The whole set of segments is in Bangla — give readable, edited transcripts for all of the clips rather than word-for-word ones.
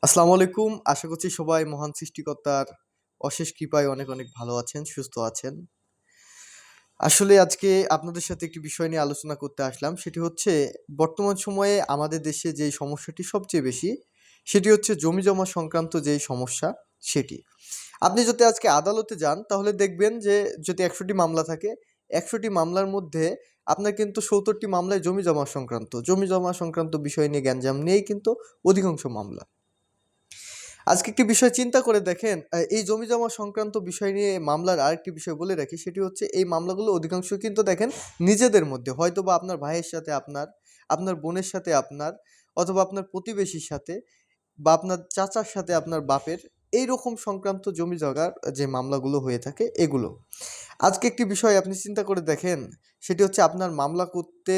আসসালামু আলাইকুম। আশা করছি সবাই মহান সৃষ্টিকর্তার অশেষ কৃপায় অনেক অনেক ভালো আছেন, সুস্থ আছেন। আসলে আজকে আপনাদের সাথে একটি বিষয় নিয়ে আলোচনা করতে আসলাম। সেটি হচ্ছে বর্তমান সময়ে আমাদের দেশে যেই সমস্যাটি সবচেয়ে বেশি, সেটি হচ্ছে জমিজমা সংক্রান্ত যেই সমস্যা সেটি। আপনি যদি আজকে আদালতে যান তাহলে দেখবেন যে যদি ১০০টি মামলা থাকে, ১০০টি মামলার মধ্যে আপনার কিন্তু ৭০টি মামলায় জমিজমা সংক্রান্ত। জমিজমা সংক্রান্ত বিষয় নিয়ে গ্যাঞ্জাম নিয়েই কিন্তু অধিকাংশ মামলা। আজকে একটি বিষয় চিন্তা করে দেখেন, এই জমিজমা সংক্রান্ত বিষয় নিয়ে মামলার আরেকটি বিষয় বলে রাখি, সেটি হচ্ছে এই মামলাগুলো অধিকাংশ কিন্তু দেখেন নিজেদের মধ্যে। হয়তোবা আপনার ভাইয়ের সাথে আপনার, আপনার বোনের সাথে আপনার, অথবা আপনার প্রতিবেশীর সাথে বা আপনার চাচার সাথে আপনার বাপের, এইরকম সংক্রান্ত জমি জমার যে মামলাগুলো হয়ে থাকে এগুলো। আজকে একটি বিষয় আপনি চিন্তা করে দেখেন, সেটি হচ্ছে আপনার মামলা করতে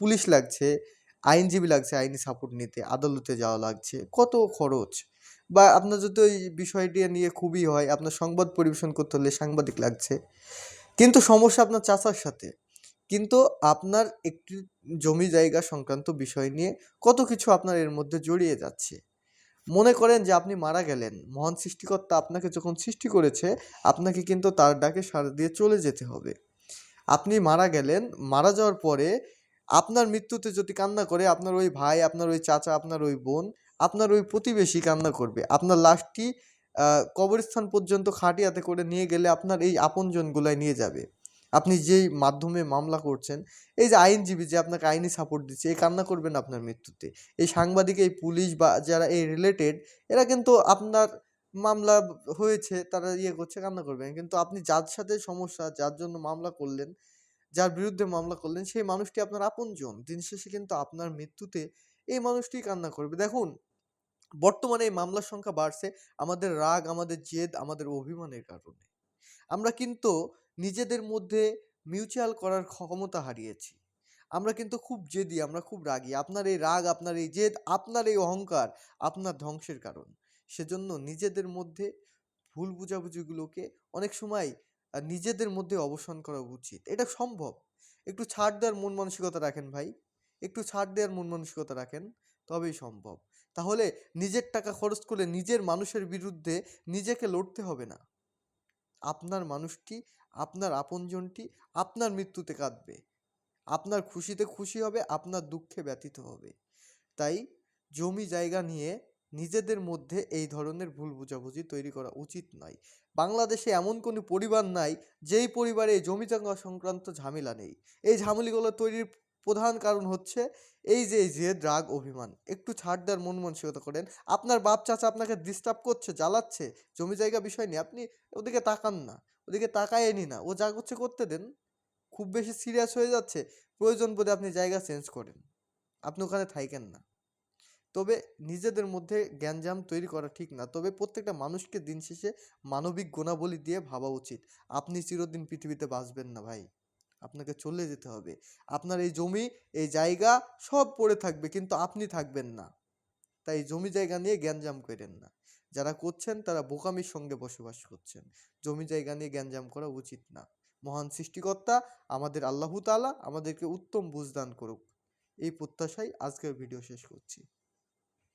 পুলিশ লাগছে, আইনজীবী লাগছে আইনি সাপোর্ট নিতে, আদালতে যাওয়া লাগছে, কত খরচ। বা আপনার যদি ওই বিষয়টি নিয়ে খুবই হয়, আপনার সংবাদ পরিবেশন করতে হলে সাংবাদিক লাগছে। কিন্তু সমস্যা আপনার চাচার সাথে। কিন্তু আপনার একটি জমি জায়গা সংক্রান্ত বিষয় নিয়ে কত কিছু আপনার এর মধ্যে জড়িয়ে যাচ্ছে। মনে করেন যে আপনি মারা গেলেন, মহান সৃষ্টিকর্তা আপনাকে যখন সৃষ্টি করেছে, আপনাকে কিন্তু তার ডাকে সাড়া দিয়ে চলে যেতে হবে। আপনি মারা গেলেন, মারা যাওয়ার পরে আপনার মৃত্যুতে যদি কান্না করে আপনার ওই ভাই, আপনার ওই চাচা, আপনার ওই বোন, আপনার ওই প্রতিবেশী কান্না করবে। আপনার লাশটি কবরস্থান পর্যন্ত খাটিয়াতে করে নিয়ে গেলে আপনার এই আপনজনগুলাই নিয়ে যাবে। আপনি যেই মাধ্যমে মামলা করছেন, এই যে আইনজীবী যে আপনাকে আইনি সাপোর্ট দিচ্ছে, এই কান্না করবে না আপনার মৃত্যুতে। এই সাংবাদিক, এই পুলিশ বা যারা এই রিলেটেড, এরা কিন্তু আপনার মামলা হয়েছে তারা করছে, কান্না করবে না। কিন্তু আপনি যার সাথে সমস্যা, যার জন্য মামলা করলেন, যার বিরুদ্ধে মামলা করলেন, সেই মানুষটি আপনার আপনজন। দিন শেষে কিন্তু আপনার মৃত্যুতে এই মানুষটিই কান্না করবে। দেখুন, বর্তমানে এই মামলার সংখ্যা বাড়ছে আমাদের রাগ, আমাদের জেদ, আমাদের অভিমানের কারণে। আমরা কিন্তু নিজেদের মধ্যে মিউচুয়াল করার ক্ষমতা হারিয়েছি। আমরা কিন্তু খুব জেদি, আমরা খুব রাগী। আপনার এই রাগ, আপনার এই জেদ, আপনার এই অহংকার আপনার ধ্বংসের কারণ। সেজন্য নিজেদের মধ্যে ভুল বুঝাবুঝিগুলোকে অনেক সময় নিজেদের মধ্যে অবসান করা উচিত। এটা সম্ভব। একটু ছাড় দেওয়ার মন মানসিকতা রাখেন ভাই। একটু ছাড় দেওয়ার মন মানসিকতা রাখেন, তবেই সম্ভব। তাহলে নিজের টাকা খরচ করে নিজের মানুষের বিরুদ্ধে নিজেকে লড়তে হবে না। আপনার মানুষটি, আপনার আপনজনটি আপনার মৃত্যুতে কাঁদবে। আপনার খুশিতে খুশি হবে, আপনার দুঃখে ব্যথিত হবে। তাই জমি জায়গা নিয়ে নিজেদের মধ্যে এই ধরনের ভুল বোঝাবুঝি তৈরি করা উচিত নয়। বাংলাদেশে এমন কোনো পরিবার নাই যেই পরিবারে এই জমি জায়গা সংক্রান্ত ঝামেলা নেই। এই ঝামেলাগুলো তৈরির প্রধান কারণ হচ্ছে এই যে জেদ, রাগ, অভিমান। একটু ছাড় দেওয়ার মন মানসিকতা করেন। আপনার বাপ চাচা আপনাকে ডিস্টার্ব করছে, জ্বালাচ্ছে জমি জায়গা বিষয় নিয়ে, আপনি ওদিকে তাকান না, ওদিকে তাকায়েনই না, ও যা করছে করতে দেন। খুব বেশি সিরিয়াস হয়ে যাচ্ছে, প্রয়োজন বোধে আপনি জায়গা চেঞ্জ করেন, আপনি ওখানে থাইকেন না। তবে নিজেদের মধ্যে গ্যাঞ্জাম তৈরি করা ঠিক না। তবে প্রত্যেকটা মানুষকে দিন শেষে মানবিক গুণাবলী দিয়ে ভাবা উচিত। আপনি চিরদিন পৃথিবীতে বাঁচবেন না ভাই, আপনাকে চলে যেতে হবে। আপনার এই জমি, এই জায়গা সব পড়ে থাকবে, কিন্তু আপনি থাকবেন না। তাই জমি জায়গা নিয়ে গ্যাঞ্জাম করেন না। যারা করছেন তারা বোকামির সঙ্গে বসবাস করছেন। জমি জায়গা নিয়ে গ্যাঞ্জাম করা উচিত না। মহান সৃষ্টিকর্তা আমাদের আল্লাহ তাআলা আমাদেরকে উত্তম বুঝ দান করুক, এই প্রত্যাশায় আজকের ভিডিও শেষ করছি।